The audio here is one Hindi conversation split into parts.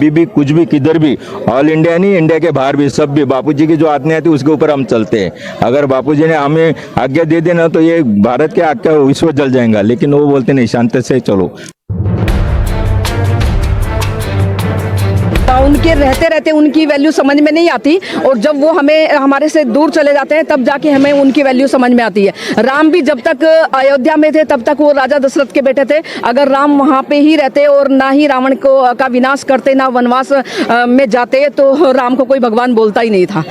कभी भी कुछ भी किधर भी, ऑल इंडिया नहीं, इंडिया के बाहर भी, सब भी बापूजी की जो आज्ञा थी उसके ऊपर हम चलते हैं। अगर बापूजी ने हमें आज्ञा दे देना तो ये भारत के आज्ञा विश्व जल जाएगा, लेकिन वो बोलते नहीं, शांति से चलो। उनके रहते रहते उनकी वैल्यू समझ में नहीं आती, और जब वो हमारे से दूर चले जाते हैं तब जाके हमें उनकी वैल्यू समझ में आती है। राम भी जब तक अयोध्या में थे तब तक वो राजा दशरथ के बेटे थे। अगर राम वहाँ पे ही रहते और ना ही रावण का विनाश करते, ना वनवास में जाते, तो राम को कोई भगवान बोलता ही नहीं था।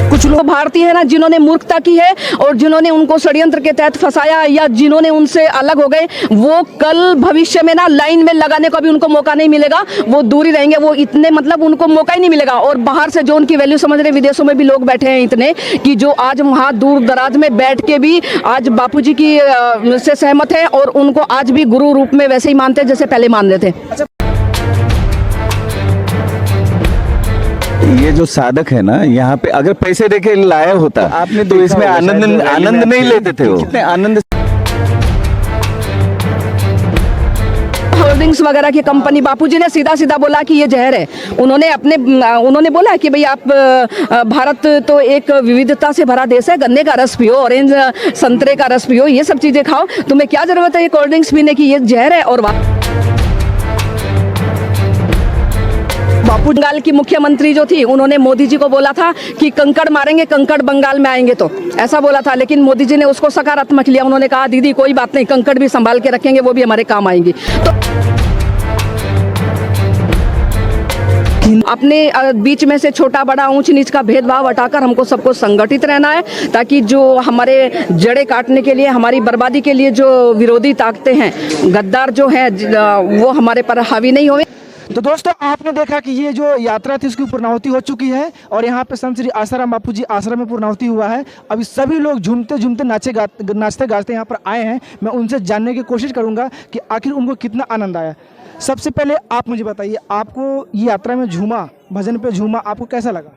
कुछ लोग भारतीय है ना जिन्होंने मूर्खता की है और जिन्होंने उनको षड्यंत्र के तहत फंसाया, या जिन्होंने उनसे अलग हो गए, वो कल भविष्य में ना लाइन में लगाने का भी उनको मौका नहीं मिलेगा। वो दूर ही रहेंगे, वो इतने मतलब उनको मौका ही नहीं मिलेगा। और बाहर से जो उनकी वैल्यू समझ रहे, विदेशों में भी लोग बैठे हैं इतने कि जो आज वहाँ दूर दराज में बैठ के भी आज बापूजी की से सहमत है और उनको आज भी गुरु रूप में वैसे ही मानते हैं जैसे पहले मान रहे थे। ये जो साधक है ना, यहाँ पे अगर पैसे देके लाया होता आपने तो इसमें आनंद नहीं लेते थे। वो कितने आनंद होल्डिंग्स वगैरह की कंपनी, बापूजी ने सीधा सीधा बोला कि ये जहर है। उन्होंने बोला कि भाई आप भारत तो एक विविधता से भरा देश है, गन्ने का रस पियो, ऑरेंज संतरे का रस पियो, ये सब चीजें खाओ, तुम्हें क्या जरूरत है ये कोल्ड ड्रिंक्स पीने की, ये जहर है। और बंगाल की मुख्यमंत्री जो थी, उन्होंने मोदी जी को बोला था कि कंकड़ मारेंगे, कंकड़ बंगाल में आएंगे, तो ऐसा बोला था। लेकिन मोदी जी ने उसको सकारात्मक लिया। उन्होंने कहा दीदी कोई बात नहीं, कंकड़ भी संभाल के रखेंगे, वो भी हमारे काम आएंगी। तो अपने बीच में से छोटा बड़ा ऊंच नीच का भेदभाव हटाकर हमको सबको संगठित रहना है, ताकि जो हमारे जड़ें काटने के लिए, हमारी बर्बादी के लिए जो विरोधी ताकतें हैं, गद्दार जो हैं, वो हमारे पर हावी नहीं होंगे। तो दोस्तों आपने देखा कि ये जो यात्रा थी उसकी पूर्णाहुति हो चुकी है और यहाँ पे संत श्री आसाराम बापूजी आश्रम में पूर्णाहुति हुआ है। अभी सभी लोग झूमते झूमते नाचते गाते यहाँ पर आए हैं। मैं उनसे जानने की कोशिश करूँगा कि आखिर उनको कितना आनंद आया। सबसे पहले आप मुझे बताइए, आपको ये यात्रा में झूमा, भजन पे झूमा, आपको कैसा लगा?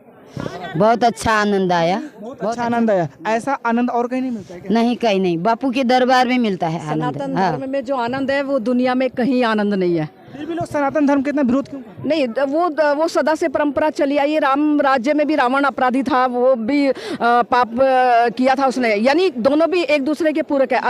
बहुत अच्छा आनंद आया। बहुत अच्छा आनंद आया। ऐसा आनंद और कहीं नहीं मिलता है क्या? नहीं, कहीं नहीं, बापू के दरबार में मिलता है आनंद। सनातन धर्म में जो आनंद है वो दुनिया में कहीं आनंद नहीं है। फिर भी लोग सनातन धर्म के इतना विरोध क्यों? नहीं, वो सदा से परंपरा चली आई है। राम राज्य में भी रावण अपराधी था, वो भी पाप किया था उसने, यानी दोनों भी एक दूसरे के पूरक है।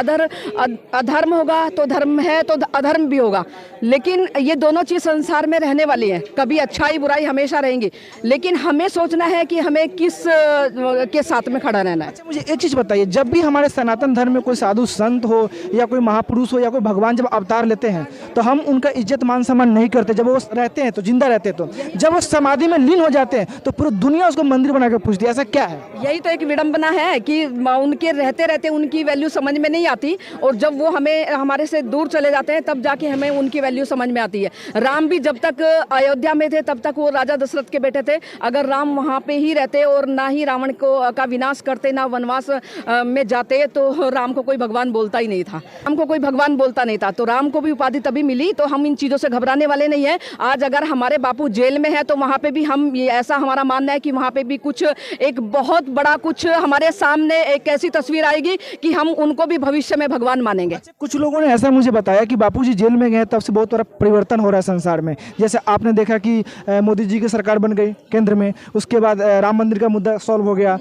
अधर्म होगा तो धर्म है, तो अधर्म भी होगा, लेकिन ये दोनों चीज संसार में रहने वाली है। कभी अच्छाई बुराई हमेशा रहेंगी, लेकिन हमें सोचना है कि हमें किस के साथ में खड़ा रहना है। अच्छा, मुझे एक चीज़ बताइए, जब भी हमारे सनातन धर्म में कोई साधु संत हो या कोई महापुरुष हो या कोई भगवान जब अवतार लेते हैं तो हम उनका इज्जत मान सम्मान नहीं करते। जब वो रहते हैं तो जिंदा रहते हैं, तो जब वो समाधि में लीन हो जाते हैं तो पूरी दुनिया उसको मंदिर बना कर पूछती है। ऐसा क्या है? यही तो एक विडंबना है कि उनके रहते रहते उनकी वैल्यू समझ में नहीं आती, और जब वो हमारे से दूर चले जाते हैं तब जाके हमें उनकी वैल्यू समझ में आती है। राम भी जब तक अयोध्या में थे तब तक वो राजा दशरथ के बेटे थे। अगर राम वहाँ पे ही रहते और ना ही रावण का विनाश करते, ना वनवास में जाते, तो राम को कोई भगवान बोलता ही नहीं था। राम को कोई भगवान बोलता नहीं था, तो राम को भी उपाधि तभी मिली। तो हम इन चीज़ों से घबराने वाले नहीं है। आज अगर हमारे बापू जेल में है तो वहाँ पे भी हम ये, ऐसा हमारा मानना है कि वहाँ पे भी कुछ एक बहुत बड़ा कुछ हमारे सामने एक ऐसी तस्वीर आएगी कि हम उनको भी भविष्य में भगवान मानेंगे। कुछ लोगों ने ऐसा मुझे बताया कि बापूजी जेल में गए तब से बहुत बड़ा परिवर्तन हो रहा है संसार में। जैसे आपने देखा कि मोदी जी की सरकार बन गई केंद्र में, उसके बाद राम मंदिर का मुद्दा सॉल्व हो गया,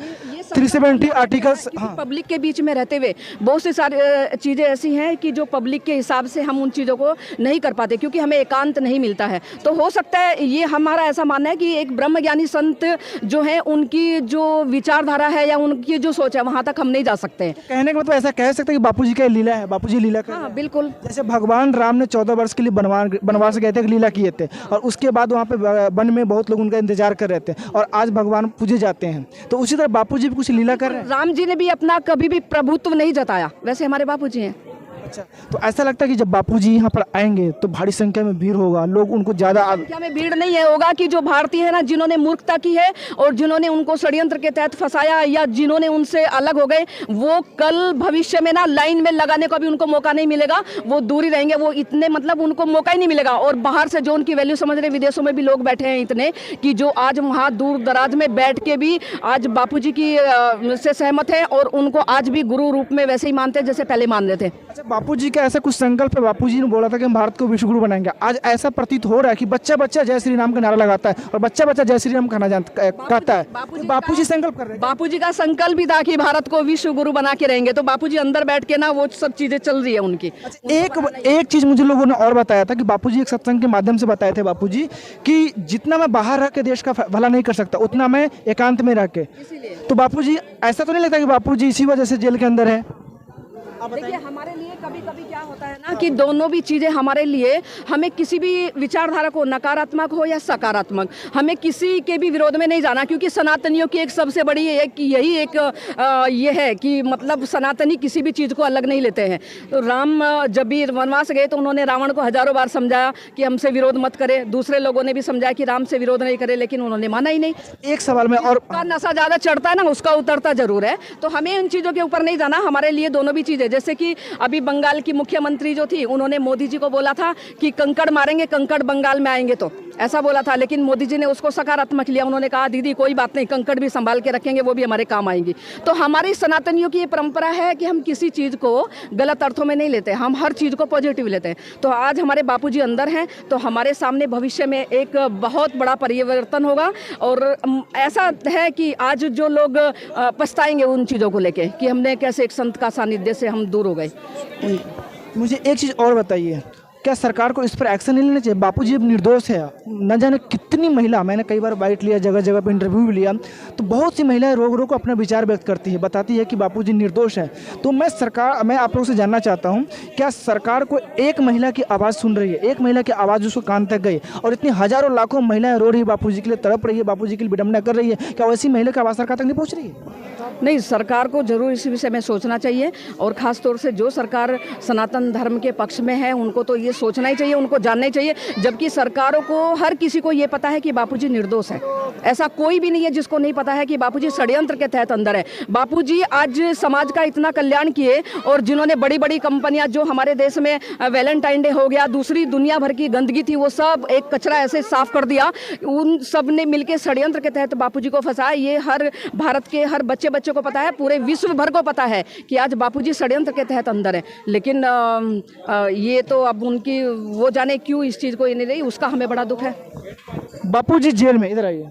370 आर्टिकल्स। पब्लिक के बीच में रहते हुए बहुत सी सारी चीज़ें ऐसी हैं कि जो पब्लिक के हिसाब से हम उन चीज़ों को नहीं कर पाते, क्योंकि हमें एकांत नहीं मिलता है। तो हो सकता है, ये हमारा ऐसा मानना है कि एक ब्रह्मज्ञानी संत जो है, उनकी जो विचारधारा है या उनकी जो सोच है, वहाँ तक हम नहीं जा सकते। कहने का मतलब ऐसा कह सकते हैं कि बापूजी का लीला है, बापूजी लीला का। हाँ बिल्कुल। जैसे भगवान राम ने 14 वर्ष के लिए बनवास गए थे, लीला किए थे, और उसके बाद वहाँ पे वन में बहुत लोग उनका इंतजार कर रहे थे, और आज भगवान पूजे जाते हैं। तो उसी तरह बापूजी भी कुछ लीला कर रहे हैं। राम जी ने भी अपना कभी भी प्रभुत्व नहीं जताया, वैसे हमारे बापूजी हैं। अच्छा, तो ऐसा लगता है कि जब बापूजी यहाँ पर आएंगे तो भारी संख्या में भीड़ होगा, लोग उनको ज़्यादा संख्या में भीड़ नहीं है होगा कि जो भारतीय है ना, जिन्होंने मूर्खता की है और जिन्होंने उनको षड्यंत्र के तहत फंसाया, या जिन्होंने उनसे अलग हो गए, वो कल भविष्य में ना लाइन में लगाने का भी उनको मौका नहीं मिलेगा। वो दूर ही रहेंगे, वो इतने मतलब उनको मौका ही नहीं मिलेगा। और बाहर से जो उनकी वैल्यू समझ रहे, विदेशों में भी लोग बैठे हैं इतने कि जो आज वहाँ दूर दराज में बैठ के भी आज बापूजी की से सहमत है और उनको आज भी गुरु रूप में वैसे ही मानते हैं जैसे पहले मान रहे थे। अच्छा, बापूजी का ऐसा कुछ संकल्प है, बापूजी ने बोला था कि हम भारत को विश्व गुरु बनाएंगे। आज ऐसा प्रतीत हो रहा है कि बच्चा बच्चा जय श्री राम का नारा लगाता है और बच्चा बच्चा जय श्री राम कहता है। बापूजी संकल्प कर रहे हैं। बापूजी का संकल्प भी था कि भारत को विश्व गुरु बना के रहेंगे, तो बापूजी अंदर बैठ के ना वो सब चीजें चल रही है उनकी। एक चीज मुझे लोगों ने और बताया था कि बापूजी एक सत्संग के माध्यम से बताए थे बापूजी कि जितना मैं बाहर रह के देश का भला नहीं कर सकता उतना मैं एकांत में रह के। तो बापूजी ऐसा तो नहीं लगता कि बापूजी इसी वजह से जेल के अंदर है? देखिए हमारे लिए कभी कभी क्या होता है ना कि दोनों भी चीज़ें हमारे लिए, हमें किसी भी विचारधारा को, नकारात्मक हो या सकारात्मक, हमें किसी के भी विरोध में नहीं जाना, क्योंकि सनातनियों की एक सबसे बड़ी यही एक ये है कि मतलब सनातनी किसी भी चीज़ को अलग नहीं लेते हैं। तो राम जब भी वनवास गए तो उन्होंने रावण को हजारों बार समझाया कि हमसे विरोध मत करे, दूसरे लोगों ने भी समझाया कि राम से विरोध नहीं करे, लेकिन उन्होंने माना ही नहीं। एक सवाल में और का नशा ज़्यादा चढ़ता है ना, उसका उतरता जरूर है, तो हमें उन चीज़ों के ऊपर नहीं जाना। हमारे लिए दोनों भी चीज़ें, जैसे कि अभी बंगाल की मुख्यमंत्री जो थी उन्होंने मोदी जी को बोला था कि कंकड़ मारेंगे, कंकड़ बंगाल में आएंगे, तो ऐसा बोला था, लेकिन मोदी जी ने उसको सकारात्मक लिया। उन्होंने कहा दीदी कोई बात नहीं, कंकड़ भी संभाल के रखेंगे, वो भी हमारे काम आएंगी। तो हमारी सनातनियों की ये परंपरा है कि हम किसी चीज़ को गलत अर्थों में नहीं लेते, हम हर चीज़ को पॉजिटिव लेते हैं। तो आज हमारे बापूजी अंदर हैं, तो हमारे सामने भविष्य में एक बहुत बड़ा परिवर्तन होगा। और ऐसा है कि आज जो लोग पछताएंगे उन चीज़ों को लेके कि हमने कैसे एक संत का सानिध्य से हम दूर हो गए। मुझे एक चीज़ और बताइए, क्या सरकार को इस पर एक्शन नहीं लेना चाहिए? बापूजी अब निर्दोष है, न जाने कितनी महिला, मैंने कई बार बाइट लिया, जगह जगह पे इंटरव्यू भी लिया, तो बहुत सी महिलाएं रो रो को अपना विचार व्यक्त करती है, बताती है कि बापूजी निर्दोष है। तो मैं आप लोगों से जानना चाहता हूं, क्या सरकार को एक महिला की आवाज़ सुन रही है, एक महिला की आवाज़ उसको कान तक गई, और इतनी हजारों लाखों महिलाएं रो रही है बापूजी के लिए, तड़प रही है, बापूजी के लिए विडंबना कर रही है, क्या वैसी महिला की आवाज़ सरकार तक नहीं पहुँच रही है? नहीं, सरकार को जरूर इस विषय में सोचना चाहिए, और ख़ास तौर से जो सरकार सनातन धर्म के पक्ष में है उनको तो ये सोचना ही चाहिए, उनको जानना ही चाहिए। जबकि सरकारों को, हर किसी को ये पता है कि बापूजी निर्दोष है। ऐसा कोई भी नहीं है जिसको नहीं पता है कि बापूजी षड्यंत्र के तहत अंदर है। बापूजी आज समाज का इतना कल्याण किए, और जिन्होंने बड़ी बड़ी कंपनियां, जो हमारे देश में वैलेंटाइन डे हो गया, दूसरी दुनिया भर की गंदगी थी, वो सब एक कचरा ऐसे साफ कर दिया, उन सब ने मिलकर षड्यंत्र के तहत बापूजी को फंसाया। ये हर भारत के हर बच्चे को पता है, पूरे विश्व भर को पता है कि आज बापूजी षड्यंत्र के तहत अंदर है। लेकिन ये तो अब उनकी, वो जाने क्यों इस चीज़ को ये नहीं रही, उसका हमें बड़ा दुख है। बापूजी जेल में, इधर आइए,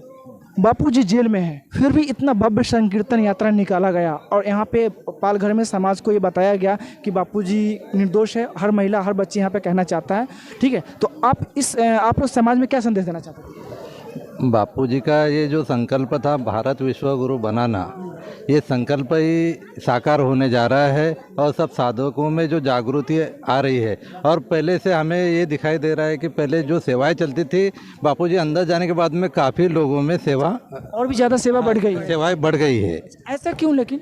बापूजी जेल में है, फिर भी इतना भव्य संकीर्तन यात्रा निकाला गया, और यहाँ पे पालघर में समाज को ये बताया गया कि बापूजी निर्दोष है। हर महिला, हर बच्ची यहाँ पे कहना चाहता है, ठीक है? तो आप लोग समाज में क्या संदेश देना चाहते हैं? बापूजी का ये जो संकल्प था भारत विश्व गुरु बनाना, ये संकल्प ही साकार होने जा रहा है, और सब साधकों में जो जागृति आ रही है। और पहले से हमें ये दिखाई दे रहा है कि पहले जो सेवाएं चलती थी, बापूजी अंदर जाने के बाद में काफ़ी लोगों में सेवा, और भी ज़्यादा सेवा बढ़ गई है। सेवाएं बढ़ गई है। ऐसा क्यों? लेकिन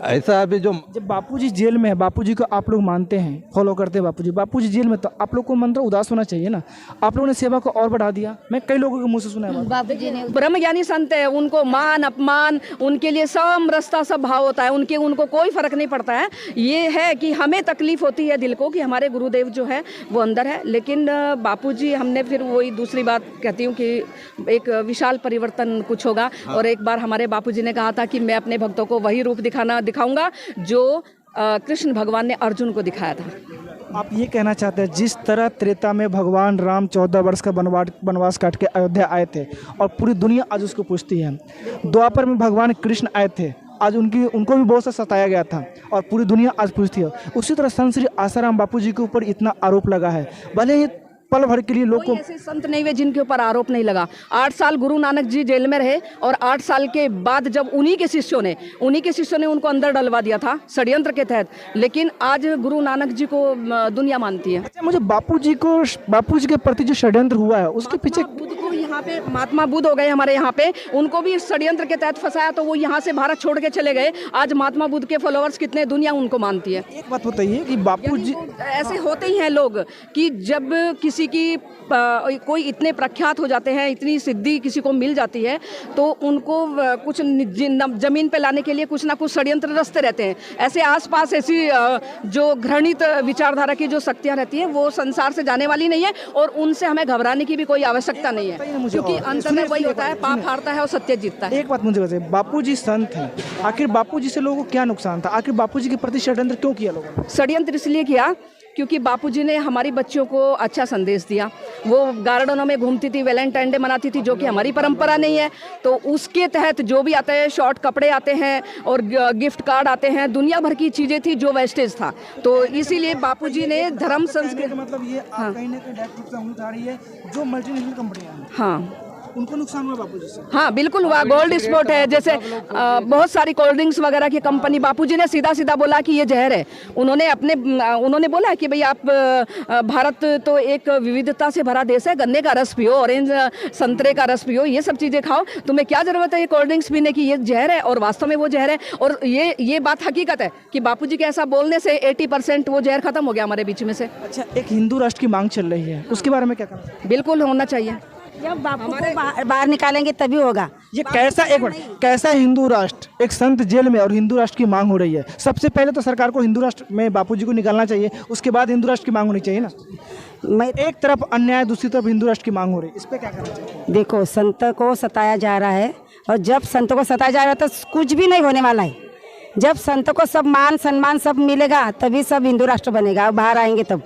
ऐसा अभी जो जब बापूजी जेल में है, बापूजी को आप लोग मानते हैं, फॉलो करते हैं बापूजी जेल में, तो आप लोग को मन तो उदास होना चाहिए ना। आप लोगों ने सेवा को और बढ़ा दिया। मैं कई लोगों के मुंह से सुना है, बापूजी ने ब्रह्म ज्ञानी संत है, उनको मान अपमान, उनके लिए सब रास्ता, सब भाव होता है, उनको कोई फर्क नहीं पड़ता है। ये है कि हमें तकलीफ होती है दिल को कि हमारे गुरुदेव जो है वो अंदर है, लेकिन बापूजी, हमने फिर वही दूसरी बात कहती हूँ कि एक विशाल परिवर्तन कुछ होगा। और एक बार हमारे बापूजी ने कहा था कि मैं अपने भक्तों को वही रूप दिखाऊंगा जो कृष्ण भगवान ने अर्जुन को दिखाया था। आप ये कहना चाहते हैं जिस तरह त्रेता में भगवान राम 14 वर्ष का बनवास काट के अयोध्या आए थे और पूरी दुनिया आज उसको पूछती है, द्वापर में भगवान कृष्ण आए थे, आज उनको भी बहुत सा सताया गया था और पूरी दुनिया आज पूछती है। उसी तरह संत श्री आसाराम बापूजी के ऊपर इतना आरोप लगा है, भले ही पल भर के लिए लोग को, ऐसे संत नहीं हुए जिनके ऊपर आरोप नहीं लगा। 8 साल गुरु नानक जी जेल में रहे, और 8 साल के बाद जब उन्हीं के शिष्यों ने उनको अंदर डलवा दिया था षड्यंत्र के तहत, लेकिन आज गुरु नानक जी को दुनिया मानती है। अच्छा, मुझे बापूजी के प्रति जो षड्यंत्र हुआ है उसके पीछे, बुद्ध को यहाँ पे महात्मा बुद्ध हो गए हमारे यहाँ पे, उनको भी षड्यंत्र के तहत फंसाया, तो वो यहाँ से भारत छोड़ के चले गए। आज महात्मा बुद्ध के फॉलोअर्स कितने, दुनिया उनको मानती है। एक बात बताइए कि बापूजी ऐसे होते ही हैं लोग कि जब किसी की कोई इतने प्रख्यात हो जाते हैं, इतनी सिद्धि किसी को मिल जाती है, तो उनको कुछ जमीन पे लाने के लिए कुछ ना कुछ षड्यंत्र रचते रहते हैं। ऐसे आसपास ऐसी जो घृणित विचारधारा की जो शक्तियां रहती हैं वो संसार से जाने वाली नहीं है, और उनसे हमें घबराने की भी कोई आवश्यकता नहीं है। बताइए ना मुझे क्योंकि और। अंत में वही होता है, पाप हारता है और सत्य जीतता है। एक बात मुझे बताइए, बापूजी संत हैं, आखिर बापूजी से लोगों को क्या नुकसान था? आखिर बापूजी के प्रति षड्यंत्र क्यों किया लोगों ने? षड्यंत्र इसलिए किया क्योंकि बापूजी ने हमारी बच्चियों को अच्छा संदेश दिया। वो गार्डनों में घूमती थी, वैलेंटाइन डे मनाती थी, जो कि हमारी परंपरा नहीं है। तो उसके तहत जो भी आते हैं, शॉर्ट कपड़े आते हैं और गिफ्ट कार्ड आते हैं, दुनिया भर की चीज़ें थी जो वेस्टेज था। तो इसीलिए बापूजी ने धर्म संस्कृति, मतलब ये कहीं ना कहीं डायरेक्ट रूप से उंगली उठा रही है जो मल्टीनेशनल कंपनियां हैं, हाँ उनको नुकसान हुआ बापूजी से। हाँ बिल्कुल हुआ। गोल्ड स्पॉट है, जैसे बहुत सारी कोल्ड ड्रिंक्स वगैरह की कंपनी, बापूजी ने सीधा सीधा बोला कि ये जहर है। उन्होंने बोला कि भाई आप भारत तो एक विविधता से भरा देश है, गन्ने का रस पियो, ऑरेंज संतरे का रस पियो, ये सब चीज़ें खाओ, तुम्हें क्या ज़रूरत है ये कोल्ड ड्रिंक्स पीने की, ये जहर है। और वास्तव में वो जहर है। और ये बात हकीकत है कि बापूजी के ऐसा बोलने से 80% वो जहर खत्म हो गया हमारे बीच में से। अच्छा, एक हिंदू राष्ट्र की मांग चल रही है, उसके बारे में क्या कहना चाहिए? बिल्कुल होना चाहिए। जब बापू को बाहर निकालेंगे तभी होगा। ये कैसा, एक मिनट, कैसा हिंदू राष्ट्र? एक संत जेल में और हिंदू राष्ट्र की मांग हो रही है। सबसे पहले तो सरकार को हिंदू राष्ट्र में बापूजी को निकालना चाहिए, उसके बाद हिंदू राष्ट्र की मांग होनी चाहिए ना। मैं एक तरफ अन्याय, दूसरी तरफ हिंदू राष्ट्र की मांग हो रही है, इस पे क्या करना चाहिए? देखो, संत को सताया जा रहा है, और जब संत को सताया जा रहा है तो कुछ भी नहीं होने वाला है। जब संत को सब मान सम्मान सब मिलेगा तभी सब हिंदू राष्ट्र बनेगा। और बाहर आएंगे तब,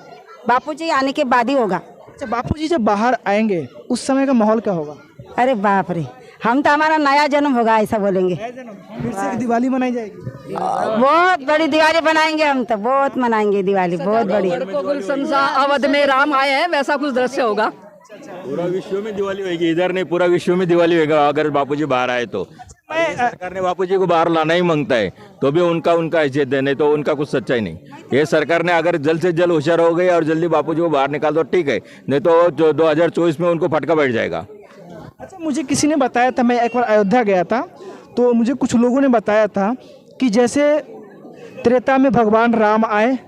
बापूजी आने के बाद ही होगा। अच्छा, बापूजी जब बाहर आएंगे उस समय का माहौल क्या होगा? अरे बाप रे, हम तो हमारा नया जन्म होगा ऐसा बोलेंगे। फिर से एक दिवाली मनाई जाएगी। बहुत बड़ी दिवाली बनाएंगे, हम तो बहुत मनाएंगे दिवाली, बहुत बड़ी। गुलशन सा अवध में राम आए हैं, वैसा कुछ दृश्य होगा। पूरा विश्व में दिवाली होगी, इधर नहीं, पूरा विश्व में दिवाली होगा अगर बापूजी बाहर आए तो। सरकार ने बापूजी को बाहर लाना ही मांगता है तो भी उनका हैसियत है, नहीं तो उनका कुछ सच्चाई नहीं। ये सरकार ने अगर जल्द से जल्द होशियार हो गई और जल्दी बापूजी को बाहर निकाल दो ठीक है, नहीं तो जो 2024 में उनको फटका बैठ जाएगा। अच्छा, मुझे किसी ने बताया था, मैं एक बार अयोध्या गया था तो मुझे कुछ लोगों ने बताया था कि जैसे त्रेता में भगवान राम आए,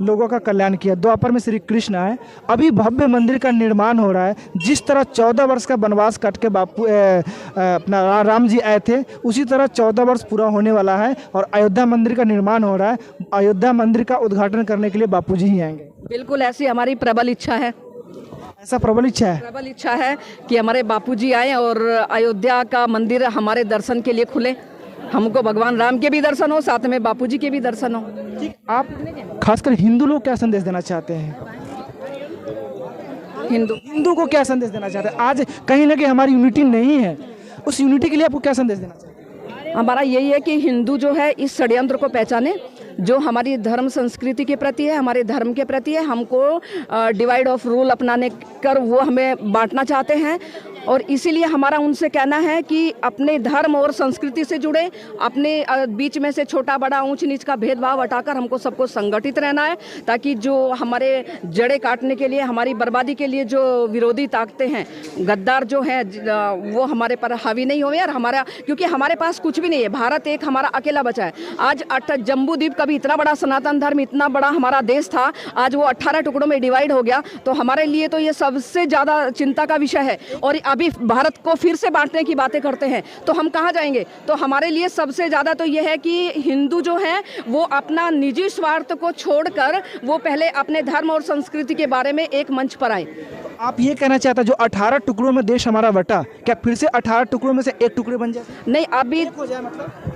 लोगों का कल्याण किया, द्वापर में श्री कृष्ण आए, अभी भव्य मंदिर का निर्माण हो रहा है। जिस तरह 14 वर्ष का वनवास कट के अपना राम जी आए थे, उसी तरह 14 वर्ष पूरा होने वाला है और अयोध्या मंदिर का निर्माण हो रहा है। अयोध्या मंदिर का उद्घाटन करने के लिए बापूजी ही आएंगे। बिल्कुल ऐसी हमारी प्रबल इच्छा है। ऐसा प्रबल इच्छा है? प्रबल इच्छा है कि हमारे बापूजी आए और अयोध्या का मंदिर हमारे दर्शन के लिए खुले, हमको भगवान राम के भी दर्शन हो, साथ में बापूजी के भी दर्शन हो। ठीक, आप खासकर हिंदू लोग क्या संदेश देना चाहते हैं? हिंदू को क्या संदेश देना चाहते हैं? आज कहीं ना कहीं हमारी यूनिटी नहीं है, उस यूनिटी के लिए आपको क्या संदेश देना चाहिए? हमारा यही है कि हिंदू जो है इस षड्यंत्र को पहचाने जो हमारी धर्म संस्कृति के प्रति है, हमारे धर्म के प्रति है। हमको डिवाइड ऑफ रूल अपनाने कर वो हमें बांटना चाहते हैं। और इसीलिए हमारा उनसे कहना है कि अपने धर्म और संस्कृति से जुड़े, अपने बीच में से छोटा बड़ा ऊंच नीच का भेदभाव हटाकर हमको सबको संगठित रहना है, ताकि जो हमारे जड़ें काटने के लिए, हमारी बर्बादी के लिए जो विरोधी ताकतें हैं, गद्दार जो हैं, वो हमारे पर हावी नहीं होवे। और हमारा, क्योंकि हमारे पास कुछ भी नहीं है, भारत एक हमारा अकेला बचा है। आज जम्बू द्वीप कभी इतना बड़ा सनातन धर्म, इतना बड़ा हमारा देश था, आज वो 18 टुकड़ों में डिवाइड हो गया। तो हमारे लिए तो ये सबसे ज़्यादा चिंता का विषय है। और अभी भारत को फिर से बांटने की बातें करते हैं तो हम कहाँ जाएंगे? तो हमारे लिए सबसे ज़्यादा तो ये है कि हिंदू जो है वो अपना निजी स्वार्थ को छोड़कर वो पहले अपने धर्म और संस्कृति के बारे में एक मंच पर आए। आप ये कहना चाहता जो 18 टुकड़ों में देश हमारा बटा, क्या फिर से 18 टुकड़ों में से एक टुकड़े बन जाए? नहीं, अभी हो जाए, मतलब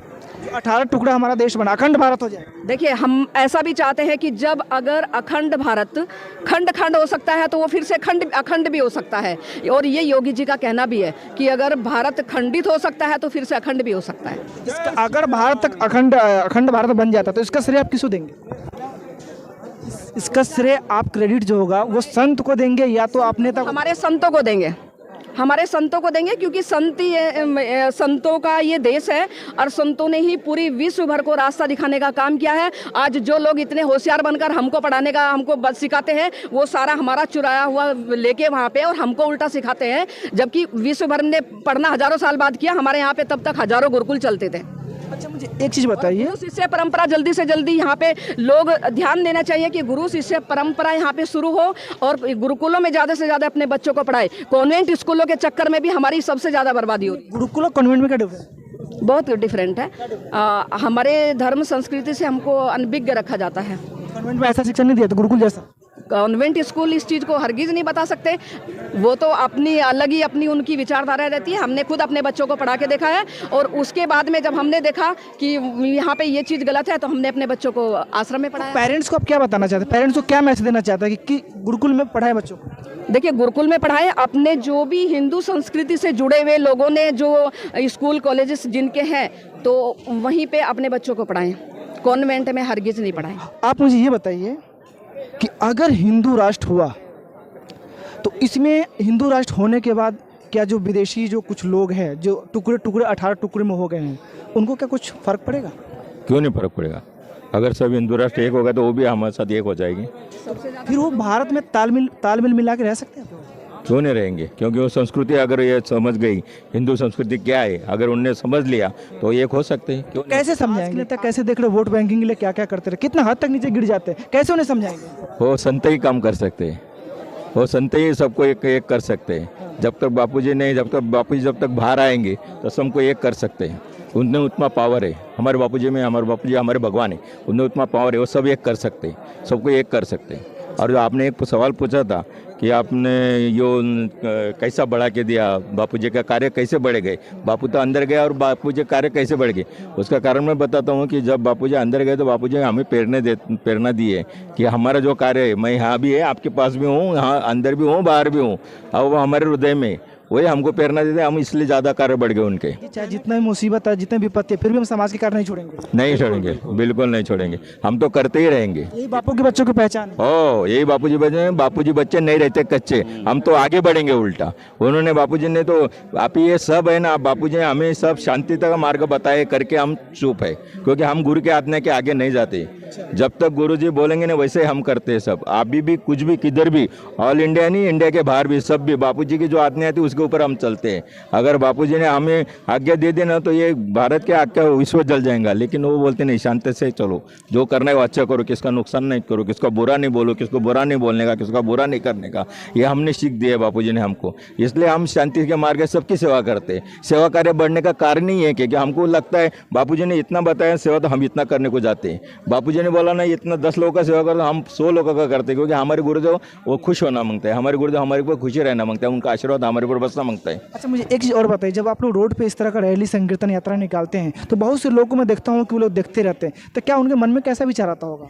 18 टुकड़ा हमारा देश बना, अखंड भारत हो जाए। देखिए, हम ऐसा भी चाहते हैं कि जब अगर अखंड भारत खंड खंड हो सकता है तो वो फिर से अखंड भी हो सकता है। और ये योगी जी का कहना भी है कि अगर भारत खंडित हो सकता है तो फिर से अखंड भी हो सकता है। अगर भारत तक अखंड भारत बन जाता तो इसका श्रेय आप किसको देंगे? इसका श्रेय आप, क्रेडिट जो होगा वो संत को देंगे या तो आप नेता को? हमारे संतों को देंगे, हमारे संतों को देंगे, क्योंकि संतों का ये देश है और संतों ने ही पूरी विश्व भर को रास्ता दिखाने का काम किया है। आज जो लोग इतने होशियार बनकर हमको पढ़ाने का हमको सिखाते हैं, वो सारा हमारा चुराया हुआ लेके वहाँ पे और हमको उल्टा सिखाते हैं। जबकि विश्व भर ने पढ़ना हजारों साल बाद किया, हमारे यहाँ पे तब तक हजारों गुरुकुल चलते थे। अच्छा, मुझे एक चीज़ बताइए, गुरु शिष्य परंपरा जल्दी से जल्दी यहाँ पे लोग ध्यान देना चाहिए कि गुरु शिष्य परंपरा यहाँ पे शुरू हो और गुरुकुलों में ज़्यादा से ज़्यादा अपने बच्चों को पढ़ाए। कॉन्वेंट स्कूलों के चक्कर में भी हमारी सबसे ज़्यादा बर्बादी होती है। गुरुकुल और कॉन्वेंट में क्या डिफरेंस? बहुत डिफरेंट है। हमारे धर्म संस्कृति से हमको अनभिज्ञ रखा जाता है। कॉन्वेंट में ऐसा शिक्षा नहीं दिया तो गुरुकुल जैसा? कॉन्वेंट स्कूल इस चीज़ को हरगिज़ नहीं बता सकते। वो तो अपनी अलग ही अपनी उनकी विचारधारा रहती है। हमने खुद अपने बच्चों को पढ़ा के देखा है और उसके बाद में जब हमने देखा कि यहाँ पे ये चीज़ गलत है तो हमने अपने बच्चों को आश्रम में पढ़ाया। पेरेंट्स को आप क्या बताना चाहते हैं, पेरेंट्स को क्या मैसेज देना चाहते हैं कि गुरुकुल में पढ़ाए बच्चों को? देखिए, गुरुकुल में पढ़ाए, अपने जो भी हिंदू संस्कृति से जुड़े हुए लोगों ने जो स्कूल कॉलेजेस जिनके हैं तो वहीं पे अपने बच्चों को पढ़ाएं, कॉन्वेंट में हरगिज़ नहीं पढ़ाएं। आप मुझे ये बताइए कि अगर हिंदू राष्ट्र हुआ तो इसमें हिंदू राष्ट्र होने के बाद क्या जो विदेशी जो कुछ लोग हैं जो टुकड़े टुकड़े 18 टुकड़े में हो गए हैं उनको क्या कुछ फर्क पड़ेगा? क्यों नहीं फर्क पड़ेगा? अगर सब हिंदू राष्ट्र एक होगा तो वो भी हमारे साथ एक हो जाएगी। फिर वो भारत में तालमेल मिला के रह सकते हैं? क्यों नहीं रहेंगे? क्योंकि वो संस्कृति अगर ये समझ गई हिंदू संस्कृति क्या है, अगर उनने समझ लिया तो एक हो सकते हैं। क्यों कैसे समझाएंगे? कैसे देख रहे हो वोट बैंकिंग के लिए क्या क्या करते रहे, कितना हद तक नीचे गिर जाते हैं, कैसे उन्हें समझाएंगे? वो संत ही काम कर सकते हैं, वो संत ही सबको एक एक कर सकते हैं। जब तक बापूजी नहीं, जब तक बाहर आएंगे तो सबको एक कर सकते हैं। उनने उतना पावर है, हमारे बापूजी में, हमारे बापूजी हमारे भगवान है, उनने उतना पावर है, वो सब एक कर सकते हैं, सबको एक कर सकते हैं। और जो आपने एक सवाल पूछा था कि आपने यो कैसा बढ़ा के दिया, बापूजी का कार्य कैसे बढ़ गए, बापू तो अंदर गए और बापूजी कार्य कैसे बढ़ गए, उसका कारण मैं बताता हूँ कि जब बापूजी अंदर गए तो बापूजी हमें प्रेरणा दी है कि हमारा जो कार्य है, मैं यहाँ भी है, आपके पास भी हूँ, यहाँ अंदर भी हूँ, बाहर भी हूँ, और वो हमारे हृदय में, वही हमको प्रेरणा देते हैं, हम इसलिए ज़्यादा कार्य बढ़ गए उनके। चाहे जितना भी मुसीबत है, जितने विपत्ति है, फिर भी हम समाज के कार्य नहीं छोड़ेंगे। नहीं छोड़ेंगे, बिल्कुल नहीं छोड़ेंगे, हम तो करते ही रहेंगे। यही बापू के बच्चों की पहचान है। ओ, यही बापूजी बच्चे नहीं रहते कच्चे, हम तो आगे बढ़ेंगे उल्टा। उन्होंने बापूजी ने तो आप ये सब है ना, बापूजी ने हमें सब शांति का मार्ग बताए करके हम चुप है, क्योंकि हम गुरु के आज्ञा के आगे नहीं जाते। जब तक गुरुजी बोलेंगे ना वैसे हम करते हैं सब। अभी भी कुछ भी किधर भी, ऑल इंडिया नहीं, इंडिया के बाहर भी, सब भी बापूजी की जो आज्ञा थी उसके ऊपर हम चलते हैं। अगर बापूजी ने हमें आज्ञा दे दी ना तो ये भारत के आज्ञा विश्व जल जाएगा, लेकिन वो बोलते नहीं, शांति से चलो, जो करना है वो अच्छा करो, किसका नुकसान नहीं करो, किसका बुरा नहीं बोलो, किसको बुरा नहीं बोलने का, किसका बुरा नहीं करने का, ये हमने सीख दिया है बापूजी ने हमको। इसलिए हम शांति के मार्ग सबकी सेवा करते हैं। सेवा कार्य बढ़ने का कारण ही है कि हमको लगता है बापूजी ने इतना बताया सेवा तो हम इतना करने को जाते हैं। बापूजी ने बोला ना इतना 10 लोगों का सेवा करो, हम 100 लोगों का करते हैं, क्योंकि हमारे गुरुदेव वो खुश होना मांगते हैं, हमारे गुरुदेव हमारे ऊपर खुशी रहना मांगता है, उनका आशीर्वाद हमारे ऊपर बसना मांगता है। अच्छा, मुझे एक चीज़ और बताइए, जब आप लोग रोड पे इस तरह का रैली संकीर्तन यात्रा निकालते हैं तो बहुत से लोगों को मैं देखता हूँ कि वो लोग देखते रहते हैं, तो क्या उनके मन में कैसा विचार आता होगा?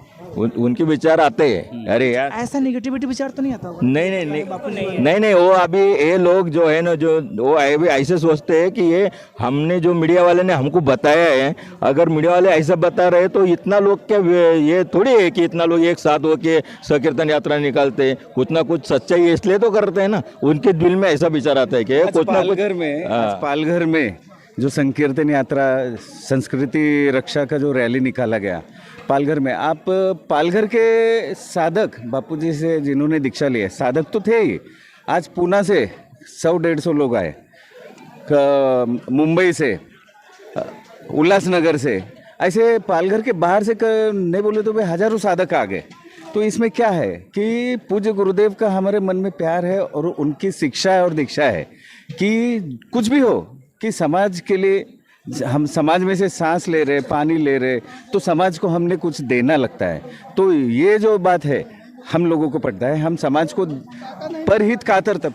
उनके विचार आते हैं, अरे यार ऐसा निगेटिविटी विचार तो नहीं आता होगा? नहीं, वो अभी ये लोग जो है ना, जो वो अभी ऐसे सोचते हैं कि ये हमने जो मीडिया वाले ने हमको बताया है, अगर मीडिया वाले ऐसा बता रहे तो इतना लोग क्या, ये थोड़ी है कि इतना लोग एक साथ होके संकीर्तन यात्रा निकालते हैं, कुछ ना कुछ सच्चाई है इसलिए तो करते हैं ना। उनके दिल में ऐसा विचार आता है कि कुछ ना कुछ। पालघर में जो संकीर्तन यात्रा संस्कृति रक्षा का जो रैली निकाला गया पालघर में, आप पालघर के साधक बापूजी से जिन्होंने दीक्षा ली है, साधक तो थे ही, आज पूना से 100-150 लोग आए, मुंबई से, उल्लासनगर से, ऐसे पालघर के बाहर से नहीं बोले तो वे हजारों साधक आ गए। तो इसमें क्या है कि पूज्य गुरुदेव का हमारे मन में प्यार है और उनकी शिक्षा है और दीक्षा है कि कुछ भी हो, कि समाज के लिए हम समाज में से सांस ले रहे, पानी ले रहे, तो समाज को हमने कुछ देना लगता है। तो ये जो बात है हम लोगों को पड़ता है, हम समाज को परहित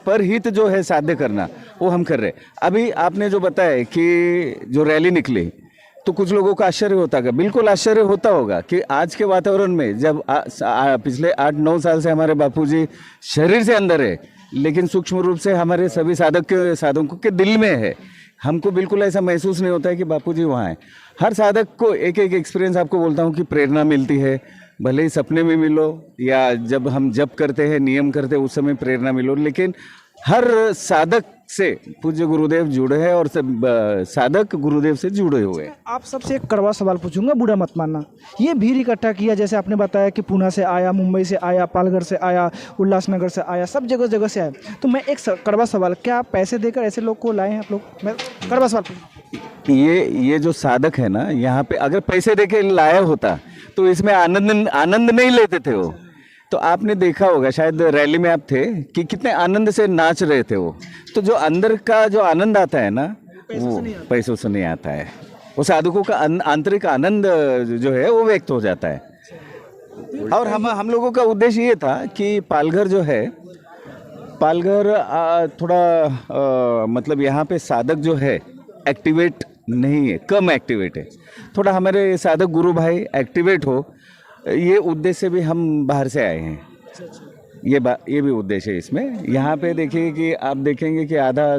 परहित जो है साध्य करना वो हम कर रहे। अभी आपने जो बताया कि जो रैली निकली तो कुछ लोगों को आश्चर्य होता होगा, बिल्कुल आश्चर्य होता होगा कि आज के वातावरण में जब पिछले 8-9 साल से हमारे बापूजी शरीर से अंदर है, लेकिन सूक्ष्म रूप से हमारे सभी साधकों के दिल में है, हमको बिल्कुल ऐसा महसूस नहीं होता है कि बापूजी वहाँ हैं। हर साधक को एक एक्सपीरियंस आपको बोलता हूँ कि प्रेरणा मिलती है, भले ही सपने में मिलो या जब हम जप करते हैं, नियम करते हैं, उस समय प्रेरणा मिलो, लेकिन हर साधक से पूज्य गुरुदेव जुड़े हैं और सब साधक गुरुदेव से जुड़े हुए हैं। आप सबसे एक कड़वा सवाल पूछूंगा, बुरा मत मानना। ये भीड़ इकट्ठा किया, जैसे आपने बताया कि पूना से आया, मुंबई से आया, पालघर से आया, उल्लासनगर से आया, सब जगह से आया, तो मैं एक कड़वा सवाल, क्या आप पैसे देकर ऐसे लोग को लाए हैं आप लोग? मैं कड़वा सवाल पूछूं, ये जो साधक है ना, यहाँ पे अगर पैसे देके लाया होता तो इसमें आनंद नहीं लेते थे वो। तो आपने देखा होगा, शायद रैली में आप थे, कि कितने आनंद से नाच रहे थे वो। तो जो अंदर का जो आनंद आता है ना, वो पैसों से नहीं आता है, वो साधकों का आंतरिक आनंद जो है वो व्यक्त हो जाता है। और हम लोगों का उद्देश्य ये था कि पालघर जो है, पालघर थोड़ा मतलब यहाँ पे साधक जो है एक्टिवेट नहीं है, कम एक्टिवेट है। थोड़ा हमारे साधक गुरु भाई एक्टिवेट हो, ये उद्देश्य से भी हम बाहर से आए हैं। ये भी उद्देश्य है इसमें। यहाँ पे देखिए कि आप देखेंगे कि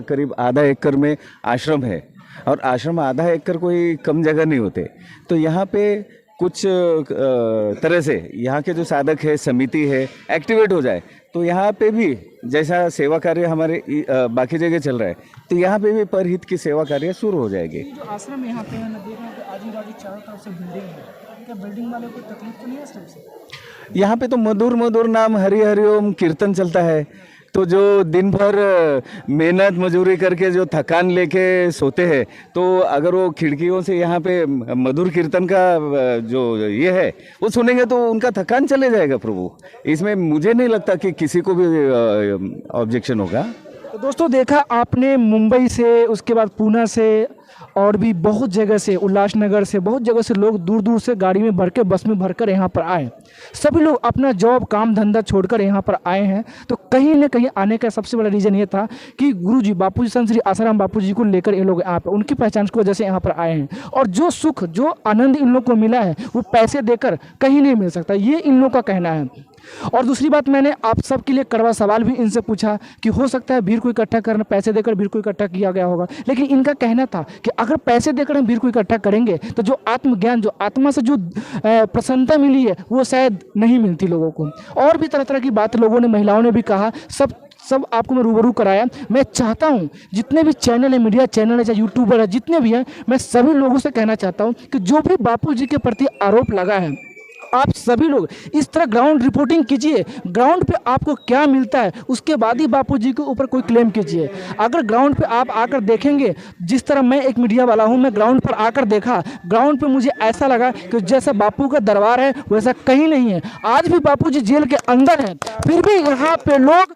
करीब आधा एकड़ में आश्रम है, और आश्रम आधा एकड़ कोई कम जगह नहीं होते। तो यहाँ पे कुछ तरह से यहाँ के जो साधक है, समिति है, एक्टिवेट हो जाए तो यहाँ पे भी जैसा सेवा कार्य हमारे बाकी जगह चल रहा है, तो यहाँ पे भी परहित की सेवा कार्य शुरू हो जाएगी। जो आश्रम यहाँ पे है ना, देख रहे हैं कि आजू बाजू चारों तरफ से बिल्डिंग है, क्या बिल्डिंग वाले को तकलीफ तो नहीं है इस टाइप से? यहाँ पे तो मधुर मधुर नाम हरि हरि ओम कीर्तन चलता है। तो जो दिन भर मेहनत मजूरी करके जो थकान लेके सोते हैं, तो अगर वो खिड़कियों से यहाँ पे मधुर कीर्तन का जो ये है वो सुनेंगे तो उनका थकान चले जाएगा प्रभु। इसमें मुझे नहीं लगता कि किसी को भी ऑब्जेक्शन होगा। तो दोस्तों देखा आपने, मुंबई से, उसके बाद पूना से, और भी बहुत जगह से, उल्लासनगर से, बहुत जगह से लोग दूर दूर से गाड़ी में भर के, बस में भरकर यहाँ पर आए। सभी लोग अपना जॉब, काम धंधा छोड़कर यहाँ पर आए हैं। तो कहीं ना कहीं आने का सबसे बड़ा रीज़न ये था कि गुरुजी बापूजी संत श्री आसाराम बापूजी को लेकर ये लोग यहाँ पर, उनकी पहचान की वजह से यहाँ पर आए हैं। और जो सुख, जो आनंद इन लोग को मिला है वो पैसे देकर कहीं नहीं मिल सकता, ये इन लोग का कहना है। और दूसरी बात, मैंने आप सबके लिए कड़वा सवाल भी इनसे पूछा कि हो सकता है भीड़ को इकट्ठा करना, पैसे देकर भीड़ को इकट्ठा किया गया होगा, लेकिन इनका कहना था कि अगर पैसे देकर हम भीड़ को इकट्ठा करेंगे तो जो आत्मज्ञान, जो आत्मा से जो प्रसन्नता मिली है वो शायद नहीं मिलती लोगों को। और भी तरह तरह की बात लोगों ने, महिलाओं ने भी कहा। सब आपको मैं रूबरू कराया। मैं चाहता हूं जितने भी चैनल है, मीडिया चैनल है, चाहे यूट्यूबर है, जितने भी हैं, मैं सभी लोगों से कहना चाहता हूं कि जो भी बापूजी के प्रति आरोप लगा है, आप सभी लोग इस तरह ग्राउंड रिपोर्टिंग कीजिए। ग्राउंड पे आपको क्या मिलता है उसके बाद ही बापूजी के ऊपर कोई क्लेम कीजिए। अगर ग्राउंड पे आप आकर देखेंगे, जिस तरह मैं एक मीडिया वाला हूं, मैं ग्राउंड पर आकर देखा, ग्राउंड पे मुझे ऐसा लगा कि जैसा बापू का दरबार है वैसा कहीं नहीं है। आज भी बापूजी जेल के अंदर है, फिर भी यहाँ पे लोग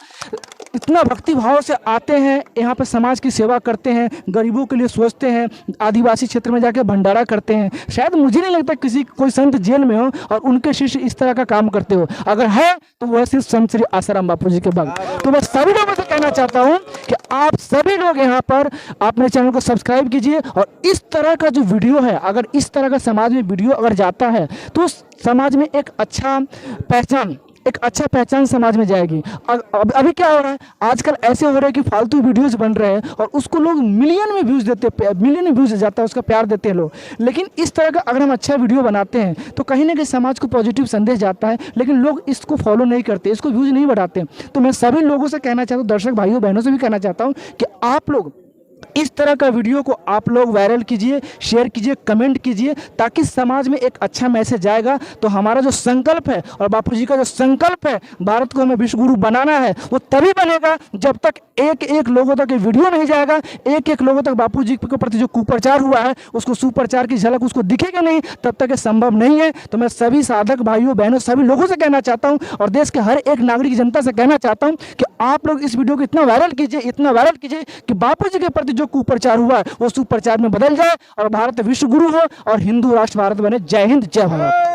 इतना भक्ति भाव से आते हैं, यहाँ पे समाज की सेवा करते हैं, गरीबों के लिए सोचते हैं, आदिवासी क्षेत्र में जाकर भंडारा करते हैं। शायद मुझे नहीं लगता कोई संत जेल में हो और उनके शिष्य इस तरह का काम करते हो। अगर है तो वह सिर्फ संत श्री आसाराम बापूजी के भक्त। तो मैं सभी लोगों से कहना चाहता हूँ कि आप सभी लोग यहाँ पर अपने चैनल को सब्सक्राइब कीजिए, और इस तरह का जो वीडियो है, अगर इस तरह का समाज में वीडियो अगर जाता है तो समाज में एक अच्छा पहचान समाज में जाएगी। अभी क्या हो रहा है, आजकल ऐसे हो रहा है कि फालतू वीडियोस बन रहे हैं और उसको लोग मिलियन में व्यूज़ देते हैं, मिलियन में व्यूज़ जाता है, उसका प्यार देते हैं लोग। लेकिन इस तरह का अगर हम अच्छा वीडियो बनाते हैं तो कहीं ना कहीं समाज को पॉजिटिव संदेश जाता है, लेकिन लोग इसको फॉलो नहीं करते, इसको व्यूज़ नहीं बढ़ाते। तो मैं सभी लोगों से कहना चाहता हूँ, दर्शक भाइयों बहनों से भी कहना चाहता हूँ कि आप लोग इस तरह का वीडियो को आप लोग वायरल कीजिए, शेयर कीजिए, कमेंट कीजिए, ताकि समाज में एक अच्छा मैसेज जाएगा। तो हमारा जो संकल्प है और बापूजी का जो संकल्प है, भारत को हमें विश्व गुरु बनाना है, वो तभी बनेगा जब तक एक एक लोगों तक ये वीडियो नहीं जाएगा, एक एक लोगों तक बापूजी के प्रति जो कुप्रचार हुआ है उसको सुप्रचार की झलक उसको दिखेगा नहीं, तब तक ये संभव नहीं है। तो मैं सभी साधक भाइयों बहनों सभी लोगों से कहना चाहता हूँ, और देश के हर एक नागरिक जनता से कहना चाहता हूँ कि आप लोग इस वीडियो को इतना वायरल कीजिए कि बापूजी के प्रति जो कुप्रचार हुआ है वो सुप्रचार में बदल जाए और भारत विश्व गुरु हो और हिंदू राष्ट्र भारत बने। जय हिंद, जय भारत।